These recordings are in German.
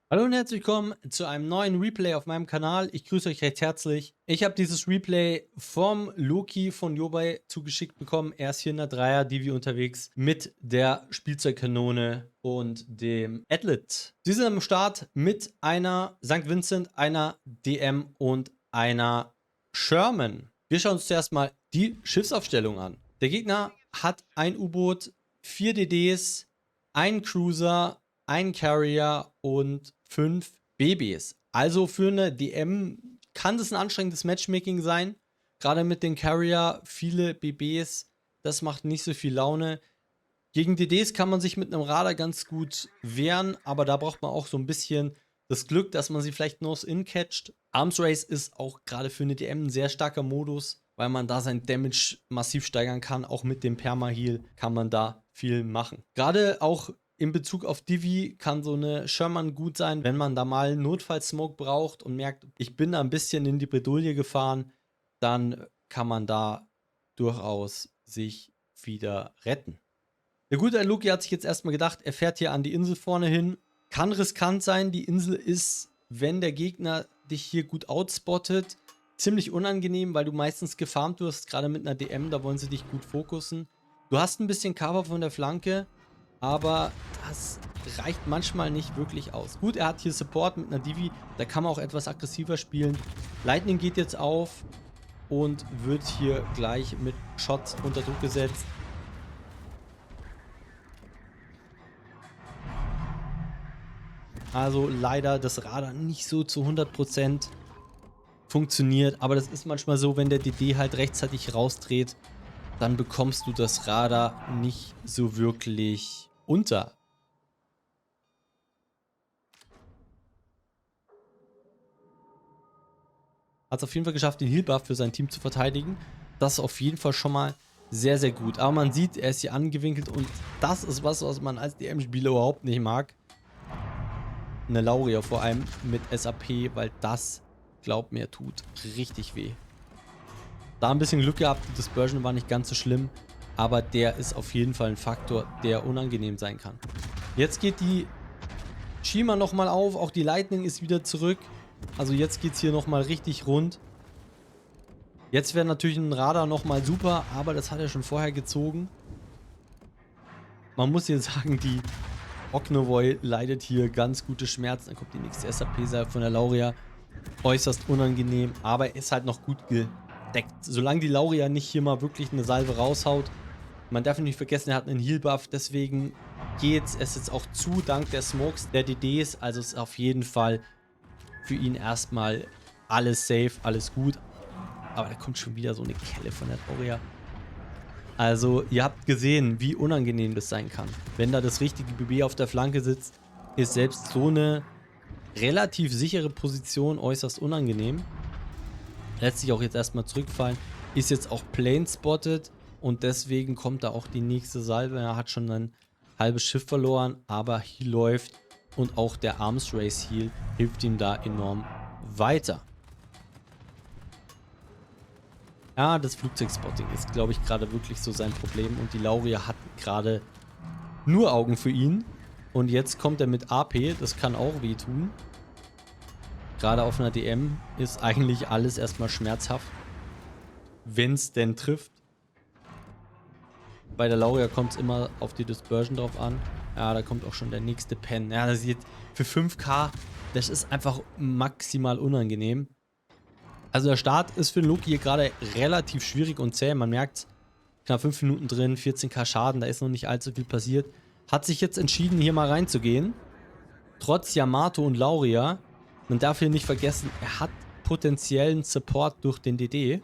Hallo und herzlich willkommen zu einem neuen Replay auf meinem Kanal. Ich grüße euch recht herzlich. Ich habe dieses Replay vom Loki von Yobai zugeschickt bekommen. Er ist hier in der Dreier-Divi unterwegs mit der Spielzeugkanone und dem Atlet. Sie sind am Start mit einer St. Vincent, einer DM und einer Sherman. Wir schauen uns zuerst mal die Schiffsaufstellung an. Der Gegner hat ein U-Boot, 4 DDs, einen Cruiser, ein Carrier und 5 Babys. Also für eine DM kann das ein anstrengendes Matchmaking sein. Gerade mit den Carrier, viele BBs, das macht nicht so viel Laune. Gegen DDs kann man sich mit einem Radar ganz gut wehren, aber da braucht man auch so ein bisschen das Glück, dass man sie vielleicht nur in catcht. Arms Race ist auch gerade für eine DM ein sehr starker Modus, weil man da sein Damage massiv steigern kann. Auch mit dem Perma-Heal kann man da viel machen. Gerade auch in Bezug auf Divi kann so eine Sherman gut sein, wenn man da mal Notfall-Smoke braucht und merkt, ich bin da ein bisschen in die Bredouille gefahren, dann kann man da durchaus sich wieder retten. Der gute Loki hat sich jetzt erstmal gedacht, er fährt hier an die Insel vorne hin. Kann riskant sein. Die Insel ist, wenn der Gegner dich hier gut outspottet, ziemlich unangenehm, weil du meistens gefarmt wirst, gerade mit einer DM, da wollen sie dich gut fokussen. Du hast ein bisschen Cover von der Flanke, aber das reicht manchmal nicht wirklich aus. Gut, er hat hier Support mit einer Divi, da kann man auch etwas aggressiver spielen. Lightning geht jetzt auf und wird hier gleich mit Shots unter Druck gesetzt. Also leider das Radar nicht so zu 100% funktioniert. Aber das ist manchmal so, wenn der DD halt rechtzeitig rausdreht, dann bekommst du das Radar nicht so wirklich unter. Hat es auf jeden Fall geschafft, den Heal-Buff für sein Team zu verteidigen. Das ist auf jeden Fall schon mal sehr, sehr gut. Aber man sieht, er ist hier angewinkelt und das ist was man als DM-Spieler überhaupt nicht mag. Eine Lauria vor allem mit SAP, weil das, glaubt mir, tut richtig weh. Da ein bisschen Glück gehabt, die Dispersion war nicht ganz so schlimm, aber der ist auf jeden Fall ein Faktor, der unangenehm sein kann. Jetzt geht die Shima nochmal auf, auch die Lightning ist wieder zurück. Also jetzt geht es hier nochmal richtig rund. Jetzt wäre natürlich ein Radar nochmal super, aber das hat er schon vorher gezogen. Man muss hier sagen, die Oknovoy leidet hier ganz gute Schmerzen. Dann kommt die nächste SAP-Salve von der Lauria. Äußerst unangenehm, aber er ist halt noch gut gedeckt. Solange die Lauria nicht hier mal wirklich eine Salve raushaut. Man darf nicht vergessen, er hat einen Heal-Buff, deswegen geht es jetzt auch zu, dank der Smokes, der DDs. Also ist auf jeden Fall für ihn erstmal alles safe, alles gut. Aber da kommt schon wieder so eine Kelle von der Lauria. Also ihr habt gesehen, wie unangenehm das sein kann. Wenn da das richtige BB auf der Flanke sitzt, ist selbst so eine relativ sichere Position äußerst unangenehm. Lässt sich auch jetzt erstmal zurückfallen. Ist jetzt auch plain spotted und deswegen kommt da auch die nächste Salve. Er hat schon ein halbes Schiff verloren, aber Heal läuft und auch der Arms Race Heal hilft ihm da enorm weiter. Ja, das Flugzeugspotting ist, glaube ich, gerade wirklich so sein Problem und die Lauria hat gerade nur Augen für ihn. Und jetzt kommt er mit AP, das kann auch wehtun. Gerade auf einer DM ist eigentlich alles erstmal schmerzhaft. Wenn es denn trifft. Bei der Lauria kommt es immer auf die Dispersion drauf an. Ja, da kommt auch schon der nächste Pen. Ja, das sieht für 5K, das ist einfach maximal unangenehm. Also der Start ist für den Loki hier gerade relativ schwierig und zäh. Man merkt, knapp 5 Minuten drin, 14K Schaden, da ist noch nicht allzu viel passiert. Hat sich jetzt entschieden, hier mal reinzugehen. Trotz Yamato und Lauria. Man darf hier nicht vergessen, er hat potenziellen Support durch den DD.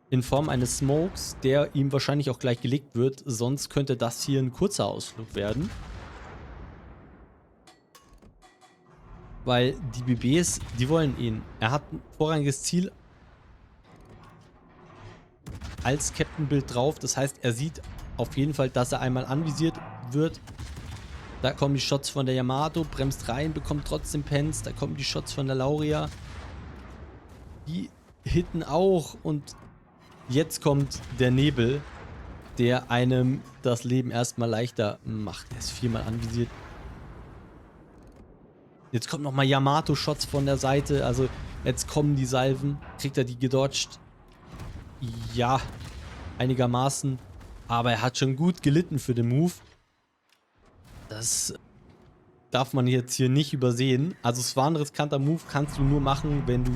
In Form eines Smokes, der ihm wahrscheinlich auch gleich gelegt wird. Sonst könnte das hier ein kurzer Ausflug werden. Weil die BBs, die wollen ihn. Er hat ein vorrangiges Ziel als Captain-Bild drauf. Das heißt, er sieht auf jeden Fall, dass er einmal anvisiert wird. Da kommen die Shots von der Yamato, bremst rein, bekommt trotzdem Pens. Da kommen die Shots von der Lauria. Die hitten auch. Und jetzt kommt der Nebel, der einem das Leben erstmal leichter macht. Er ist viermal anvisiert. Jetzt kommt nochmal Yamato-Shots von der Seite. Also jetzt kommen die Salven. Kriegt er die gedodged? Ja, einigermaßen. Aber er hat schon gut gelitten für den Move. Das darf man jetzt hier nicht übersehen. Also es war ein riskanter Move, kannst du nur machen, wenn du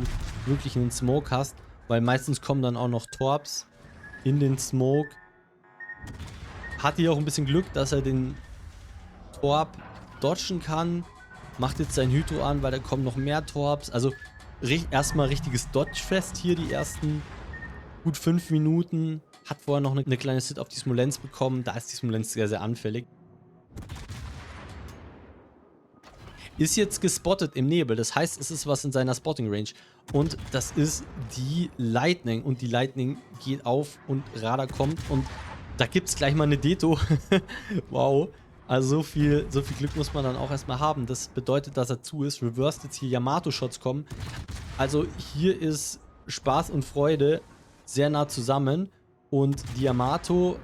wirklich einen Smoke hast. Weil meistens kommen dann auch noch Torps in den Smoke. Hat hier auch ein bisschen Glück, dass er den Torp dodgen kann. Macht jetzt sein Hydro an, weil da kommen noch mehr Torps. Also erstmal richtiges Dodge-Fest hier, die ersten gut 5 Minuten. Hat vorher noch eine kleine Sit auf die Smolensk bekommen. Da ist die Smolensk sehr, sehr anfällig. Ist jetzt gespottet im Nebel. Das heißt, es ist was in seiner Spotting-Range. Und das ist die Lightning. Und die Lightning geht auf und Radar kommt. Und da gibt es gleich mal eine Deto. Wow. Also so viel Glück muss man dann auch erstmal haben. Das bedeutet, dass er zu ist. Reversed jetzt hier Yamato-Shots kommen. Also hier ist Spaß und Freude sehr nah zusammen. Und die Yamato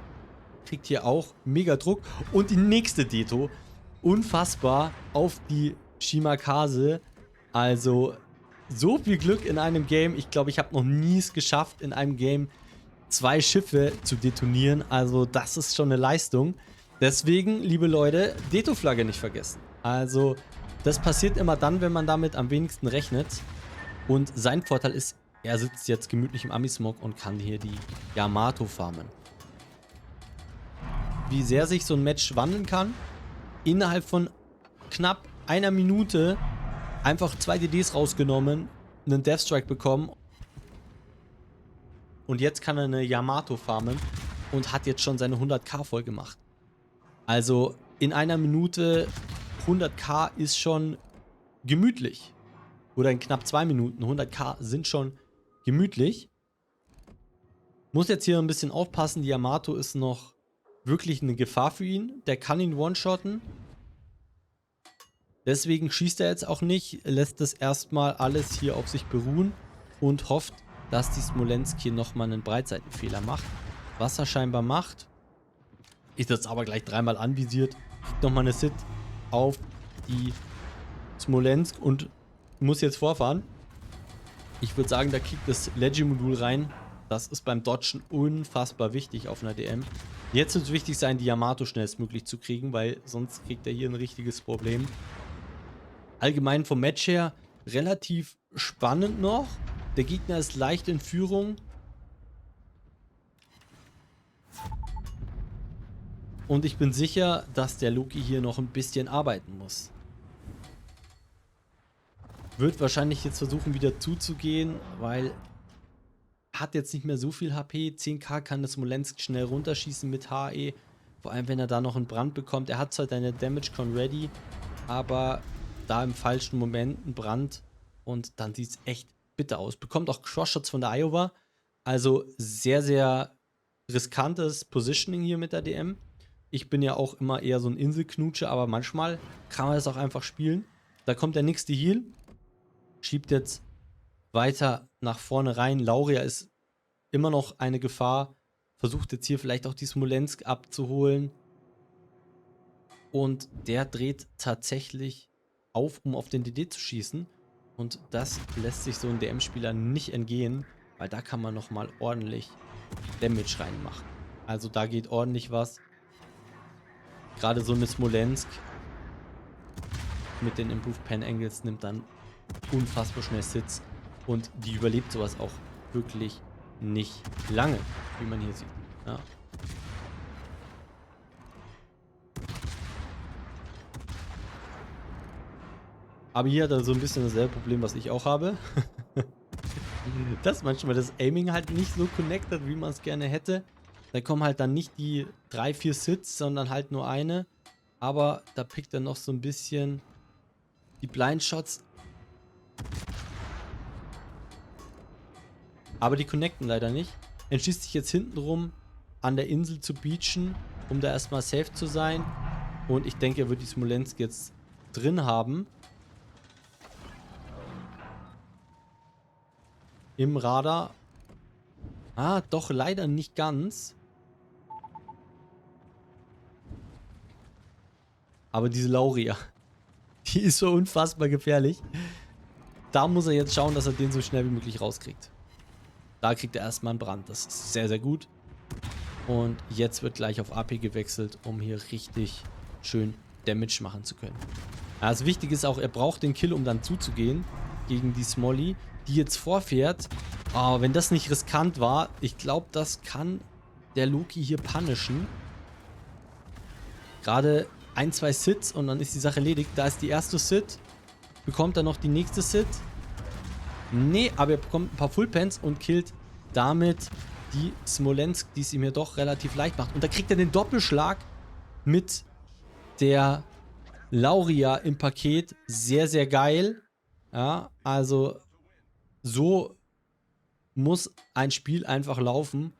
kriegt hier auch mega Druck. Und die nächste Deto. Unfassbar auf die Shimakase. Also so viel Glück in einem Game. Ich glaube, ich habe noch nie es geschafft, in einem Game 2 Schiffe zu detonieren. Also das ist schon eine Leistung. Deswegen, liebe Leute, Deto-Flagge nicht vergessen. Also das passiert immer dann, wenn man damit am wenigsten rechnet. Und sein Vorteil ist, er sitzt jetzt gemütlich im Ami-Smoke und kann hier die Yamato farmen. Wie sehr sich so ein Match wandeln kann. Innerhalb von knapp einer Minute einfach 2 DDs rausgenommen, einen Deathstrike bekommen. Und jetzt kann er eine Yamato farmen und hat jetzt schon seine 100k voll gemacht. Also in einer Minute 100k ist schon gemütlich. Oder in knapp 2 Minuten 100k sind schon gemütlich. Muss jetzt hier ein bisschen aufpassen. Die Yamato ist noch wirklich eine Gefahr für ihn. Der kann ihn one-shotten. Deswegen schießt er jetzt auch nicht. Lässt das erstmal alles hier auf sich beruhen. Und hofft, dass die Smolensk hier nochmal einen Breitseitenfehler macht. Was er scheinbar macht. Ist jetzt aber gleich 3-mal anvisiert. Kriegt nochmal eine Sit auf die Smolensk und muss jetzt vorfahren. Ich würde sagen, da kriegt das Leggy-Modul rein. Das ist beim Dodgen unfassbar wichtig auf einer DM. Jetzt wird es wichtig sein, die Yamato schnellstmöglich zu kriegen, weil sonst kriegt er hier ein richtiges Problem. Allgemein vom Match her relativ spannend noch. Der Gegner ist leicht in Führung. Und ich bin sicher, dass der Loki hier noch ein bisschen arbeiten muss. Wird wahrscheinlich jetzt versuchen, wieder zuzugehen, weil hat jetzt nicht mehr so viel HP. 10k kann das Smolensk schnell runterschießen mit HE. Vor allem, wenn er da noch einen Brand bekommt. Er hat zwar eine Damage Con ready, aber da im falschen Moment einen Brand und dann sieht es echt bitter aus. Bekommt auch Cross-Shots von der Iowa. Also sehr, sehr riskantes Positioning hier mit der DM. Ich bin ja auch immer eher so ein Inselknutsche, aber manchmal kann man das auch einfach spielen. Da kommt der nächste Heal. Schiebt jetzt weiter nach vorne rein. Lauria ist immer noch eine Gefahr. Versucht jetzt hier vielleicht auch die Smolensk abzuholen. Und der dreht tatsächlich auf, um auf den DD zu schießen. Und das lässt sich so ein DM-Spieler nicht entgehen, weil da kann man nochmal ordentlich Damage reinmachen. Also da geht ordentlich was. Gerade so eine Smolensk mit den Improved Pen Angles nimmt dann unfassbar schnell Sits. Und die überlebt sowas auch wirklich nicht lange, wie man hier sieht. Ja. Aber hier hat er so ein bisschen dasselbe Problem, was ich auch habe. Dass manchmal das Aiming halt nicht so connected, wie man es gerne hätte. Da kommen halt dann nicht die 3, 4 Sits, sondern halt nur eine. Aber da pickt er noch so ein bisschen die Blind Shots. Aber die connecten leider nicht. Entschließt sich jetzt hintenrum an der Insel zu beachen, um da erstmal safe zu sein. Und ich denke, er wird die Smolensk jetzt drin haben. Im Radar. Ah, doch leider nicht ganz. Aber diese Lauria, Die ist so unfassbar gefährlich. Da muss er jetzt schauen, dass er den so schnell wie möglich rauskriegt. Da kriegt er erstmal einen Brand. Das ist sehr, sehr gut. Und jetzt wird gleich auf AP gewechselt, um hier richtig schön Damage machen zu können. Ja, das Wichtige ist auch, er braucht den Kill, um dann zuzugehen gegen die Smolly, die jetzt vorfährt. Aber wenn das nicht riskant war, ich glaube, das kann der Loki hier punishen. Gerade 1, 2 Sits und dann ist die Sache erledigt. Da ist die erste Sit. Bekommt er noch die nächste Sit? Nee, aber er bekommt ein paar Fullpens und killt damit die Smolensk, die es ihm hier doch relativ leicht macht. Und da kriegt er den Doppelschlag mit der Lauria im Paket. Sehr, sehr geil. Ja, also so muss ein Spiel einfach laufen,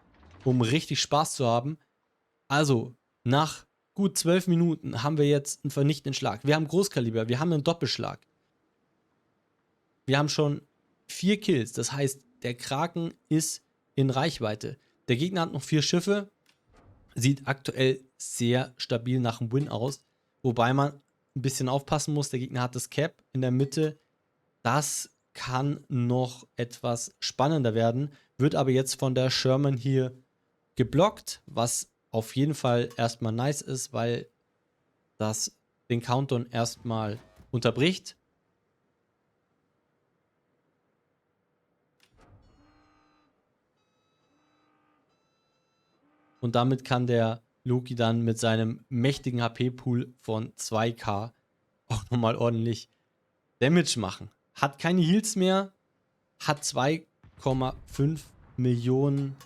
um richtig Spaß zu haben. Also, nach gut 12 Minuten haben wir jetzt einen vernichtenden Schlag. Wir haben Großkaliber, wir haben einen Doppelschlag. Wir haben schon 4 Kills. Das heißt, der Kraken ist in Reichweite. Der Gegner hat noch 4 Schiffe. Sieht aktuell sehr stabil nach einem Win aus. Wobei man ein bisschen aufpassen muss. Der Gegner hat das Cap in der Mitte. Das kann noch etwas spannender werden. Wird aber jetzt von der Sherman hier geblockt. Was auf jeden Fall erstmal nice ist, weil das den Countdown erstmal unterbricht. Und damit kann der Loki dann mit seinem mächtigen HP-Pool von 2k auch nochmal ordentlich Damage machen. Hat keine Heals mehr, hat 2,5 Millionen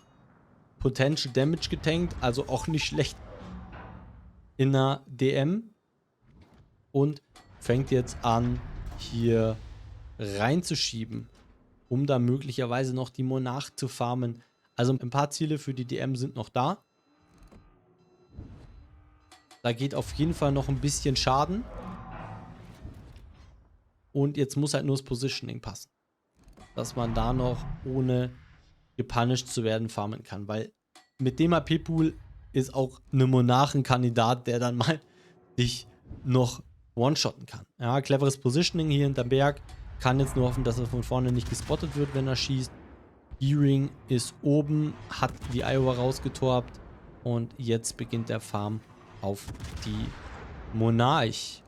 Potential Damage getankt, also auch nicht schlecht in einer DM. Und fängt jetzt an, hier reinzuschieben, um da möglicherweise noch die Monarch zu farmen. Also ein paar Ziele für die DM sind noch da. Da geht auf jeden Fall noch ein bisschen Schaden. Und jetzt muss halt nur das Positioning passen. Dass man da noch ohne gepunished zu werden farmen kann. Weil mit dem AP-Pool ist auch eine Monarchen-Kandidat, der dann mal dich noch one-shotten kann. Ja, cleveres Positioning hier hinterm Berg. Kann jetzt nur hoffen, dass er von vorne nicht gespottet wird, wenn er schießt. E-Ring ist oben, hat die Iowa rausgetorbt. Und jetzt beginnt der Farm auf die Monarch.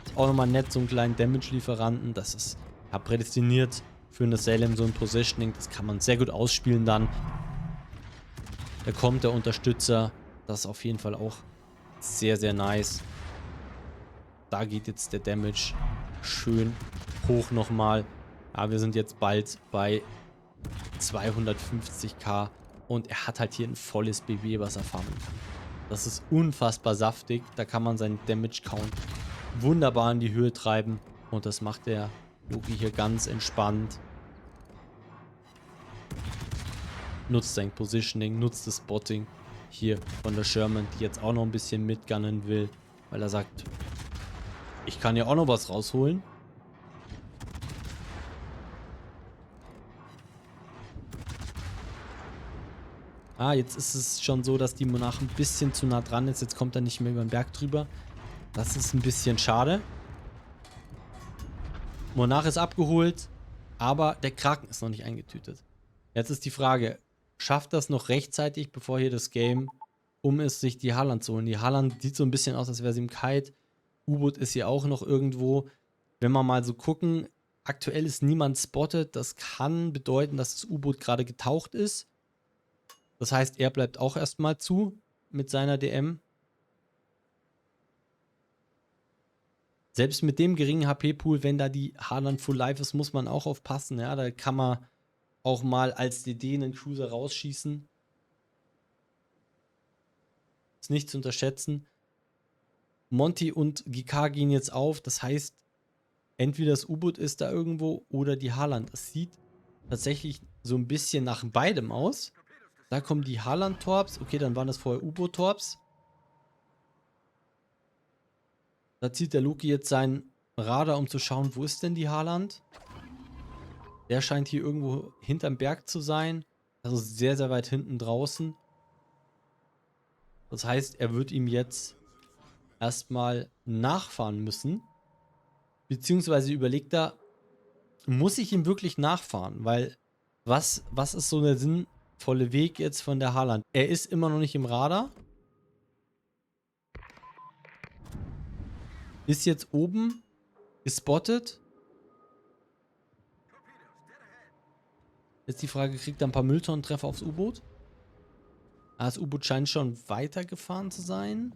Ist auch nochmal nett, so einen kleinen Damage-Lieferanten. Das ist ja prädestiniert für eine Salem, so ein Positioning. Das kann man sehr gut ausspielen dann. Da kommt der Unterstützer. Das ist auf jeden Fall auch sehr, sehr nice. Da geht jetzt der Damage schön hoch nochmal. Ja, wir sind jetzt bald bei 250k. Und er hat halt hier ein volles BB, was er farmen kann. Das ist unfassbar saftig. Da kann man seinen Damage-Count wunderbar in die Höhe treiben. Und das macht der Loki hier ganz entspannt. Nutzt sein Positioning, nutzt das Spotting hier von der Sherman, die jetzt auch noch ein bisschen mitgunnen will. Weil er sagt, ich kann ja auch noch was rausholen. Ah, jetzt ist es schon so, dass die Monarch ein bisschen zu nah dran ist. Jetzt kommt er nicht mehr über den Berg drüber. Das ist ein bisschen schade. Monarch ist abgeholt, aber der Kraken ist noch nicht eingetütet. Jetzt ist die Frage, schafft das noch rechtzeitig, bevor hier das Game um ist, sich die Haaland zu holen? Die Haaland sieht so ein bisschen aus, als wäre sie im Kite. U-Boot ist hier auch noch irgendwo. Wenn wir mal so gucken, aktuell ist niemand spotted. Das kann bedeuten, dass das U-Boot gerade getaucht ist. Das heißt, er bleibt auch erstmal zu mit seiner DM. Selbst mit dem geringen HP-Pool, wenn da die Haaland Full Life ist, muss man auch aufpassen. Ja, da kann man auch mal als DD einen Cruiser rausschießen. Ist nicht zu unterschätzen. Monty und GK gehen jetzt auf. Das heißt, entweder das U-Boot ist da irgendwo oder die Haaland. Das sieht tatsächlich so ein bisschen nach beidem aus. Da kommen die Haaland-Torps. Okay, dann waren das vorher U-Boot-Torps. Da zieht der Loki jetzt seinen Radar, um zu schauen, wo ist denn die Haaland? Der scheint hier irgendwo hinterm Berg zu sein. Also sehr, sehr weit hinten draußen. Das heißt, er wird ihm jetzt erstmal nachfahren müssen. Beziehungsweise überlegt er, muss ich ihm wirklich nachfahren? Weil, was ist so der sinnvolle Weg jetzt von der Haaland? Er ist immer noch nicht im Radar. Ist jetzt oben gespottet. Jetzt die Frage, kriegt er ein paar Mülltonnentreffer aufs U-Boot? Ah, das U-Boot scheint schon weitergefahren zu sein.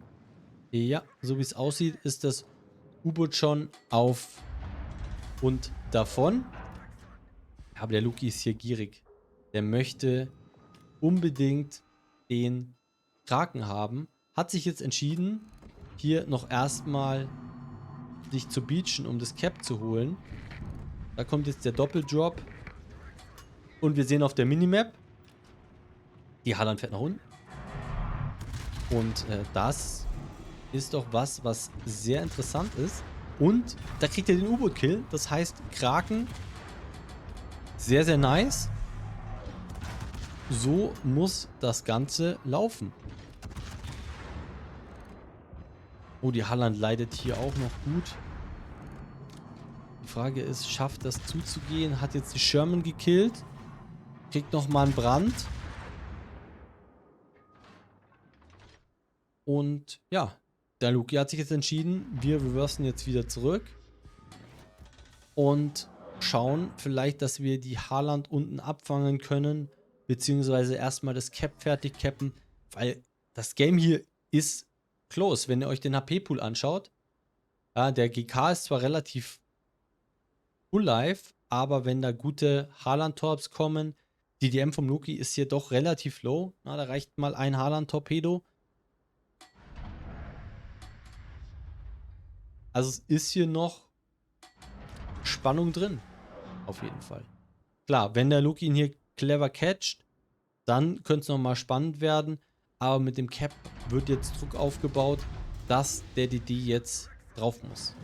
Ja, so wie es aussieht, ist das U-Boot schon auf und davon. Aber der Luki ist hier gierig. Der möchte unbedingt den Kraken haben. Hat sich jetzt entschieden, hier noch erstmal sich zu beachen, um das Cap zu holen. Da kommt jetzt der Doppeldrop. Und wir sehen auf der Minimap, die Haaland fährt nach unten. Und das ist doch was sehr interessant ist. Und da kriegt er den U-Boot-Kill. Das heißt, Kraken, sehr, sehr nice. So muss das Ganze laufen. Oh, die Haaland leidet hier auch noch gut. Die Frage ist, schafft das zuzugehen? Hat jetzt die Sherman gekillt. Kriegt nochmal einen Brand. Und ja, der Luki hat sich jetzt entschieden, wir reversen jetzt wieder zurück. Und schauen vielleicht, dass wir die Haaland unten abfangen können. Beziehungsweise erstmal das Cap fertig cappen. Weil das Game hier ist close. Wenn ihr euch den HP-Pool anschaut. Ja, der GK ist zwar relativ full life, aber wenn da gute Haaland-Torps kommen, die DM vom Loki ist hier doch relativ low. Na, da reicht mal ein Haaland-Torpedo. Also es ist hier noch Spannung drin. Auf jeden Fall. Klar, wenn der Loki ihn hier clever catcht, dann könnte es nochmal spannend werden. Aber mit dem Cap wird jetzt Druck aufgebaut, dass der DD jetzt drauf muss.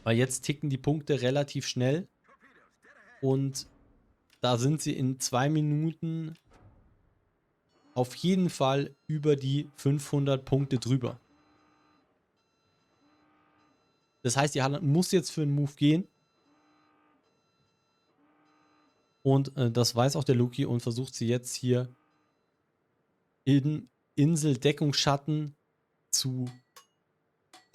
Weil jetzt ticken die Punkte relativ schnell. Und da sind sie in 2 Minuten auf jeden Fall über die 500 Punkte drüber. Das heißt, die Haaland muss jetzt für einen Move gehen. Und das weiß auch der Loki und versucht sie jetzt hier in Inseldeckungsschatten zu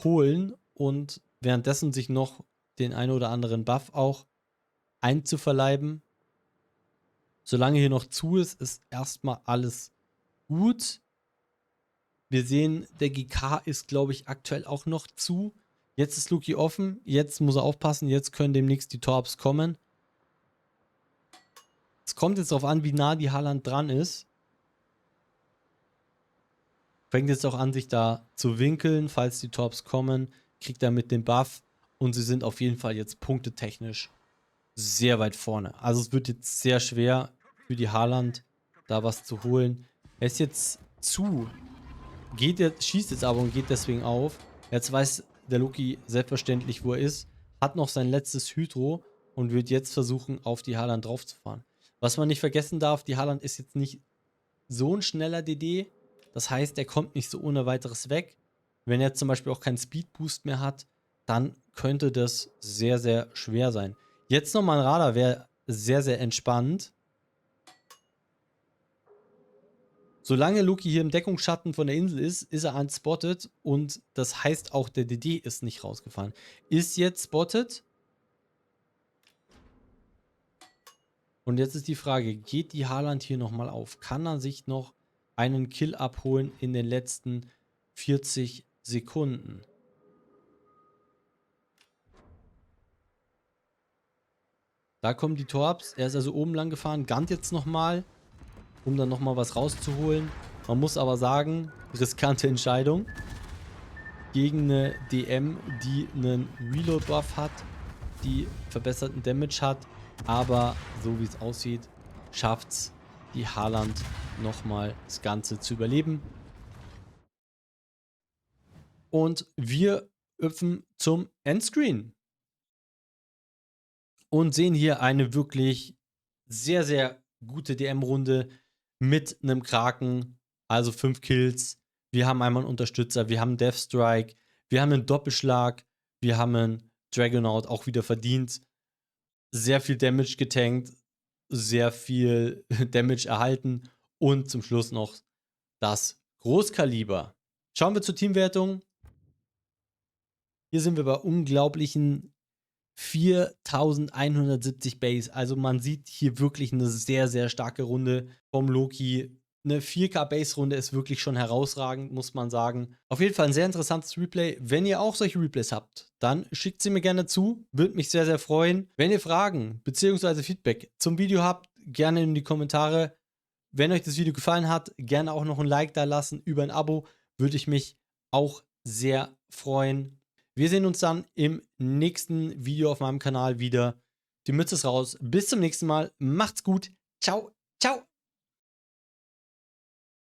holen und währenddessen sich noch den einen oder anderen Buff auch einzuverleiben. Solange hier noch zu ist, ist erstmal alles gut. Wir sehen, der GK ist, glaube ich, aktuell auch noch zu. Jetzt ist Luki offen. Jetzt muss er aufpassen. Jetzt können demnächst die Torps kommen. Es kommt jetzt darauf an, wie nah die Haaland dran ist. Fängt jetzt auch an, sich da zu winkeln. Falls die Torps kommen, kriegt er mit dem Buff. Und sie sind auf jeden Fall jetzt punktetechnisch sehr weit vorne. Also es wird jetzt sehr schwer für die Haaland, da was zu holen. Er ist jetzt zu. Schießt jetzt aber und geht deswegen auf. Jetzt weiß der Loki selbstverständlich, wo er ist. Hat noch sein letztes Hydro und wird jetzt versuchen, auf die Haaland draufzufahren. Was man nicht vergessen darf, die Haaland ist jetzt nicht so ein schneller DD. Das heißt, er kommt nicht so ohne weiteres weg. Wenn er zum Beispiel auch keinen Speedboost mehr hat, dann könnte das sehr, sehr schwer sein. Jetzt nochmal ein Radar wäre sehr, sehr entspannt. Solange Loki hier im Deckungsschatten von der Insel ist, ist er unspotted und das heißt auch, der DD ist nicht rausgefahren. Ist jetzt spotted. Und jetzt ist die Frage, geht die Haaland hier nochmal auf? Kann er sich noch einen Kill abholen in den letzten 40 Sekunden? Da kommen die Torps. Er ist also oben lang gefahren, gunnt jetzt nochmal, um dann nochmal was rauszuholen. Man muss aber sagen, riskante Entscheidung. Gegen eine DM, die einen Reload-Buff hat, die verbesserten Damage hat. Aber so wie es aussieht, schafft es die Haaland nochmal das Ganze zu überleben. Und wir hüpfen zum Endscreen. Und sehen hier eine wirklich sehr, sehr gute DM-Runde mit einem Kraken. Also 5 Kills. Wir haben einmal einen Unterstützer, wir haben Deathstrike, Wir haben einen Doppelschlag, wir haben einen Dragonaut auch wieder verdient. Sehr viel Damage getankt, sehr viel Damage erhalten und zum Schluss noch das Großkaliber. Schauen wir zur Teamwertung. Hier sind wir bei unglaublichen 4170 Base. Also man sieht hier wirklich eine sehr, sehr starke Runde vom Loki. Eine 4K Base-Runde ist wirklich schon herausragend, muss man sagen. Auf jeden Fall ein sehr interessantes Replay. Wenn ihr auch solche Replays habt, dann schickt sie mir gerne zu. Würde mich sehr, sehr freuen. Wenn ihr Fragen bzw. Feedback zum Video habt, gerne in die Kommentare. Wenn euch das Video gefallen hat, gerne auch noch ein Like da lassen. Über ein Abo würde ich mich auch sehr freuen. Wir sehen uns dann im nächsten Video auf meinem Kanal wieder. Die Mütze ist raus. Bis zum nächsten Mal. Macht's gut. Ciao. Ciao.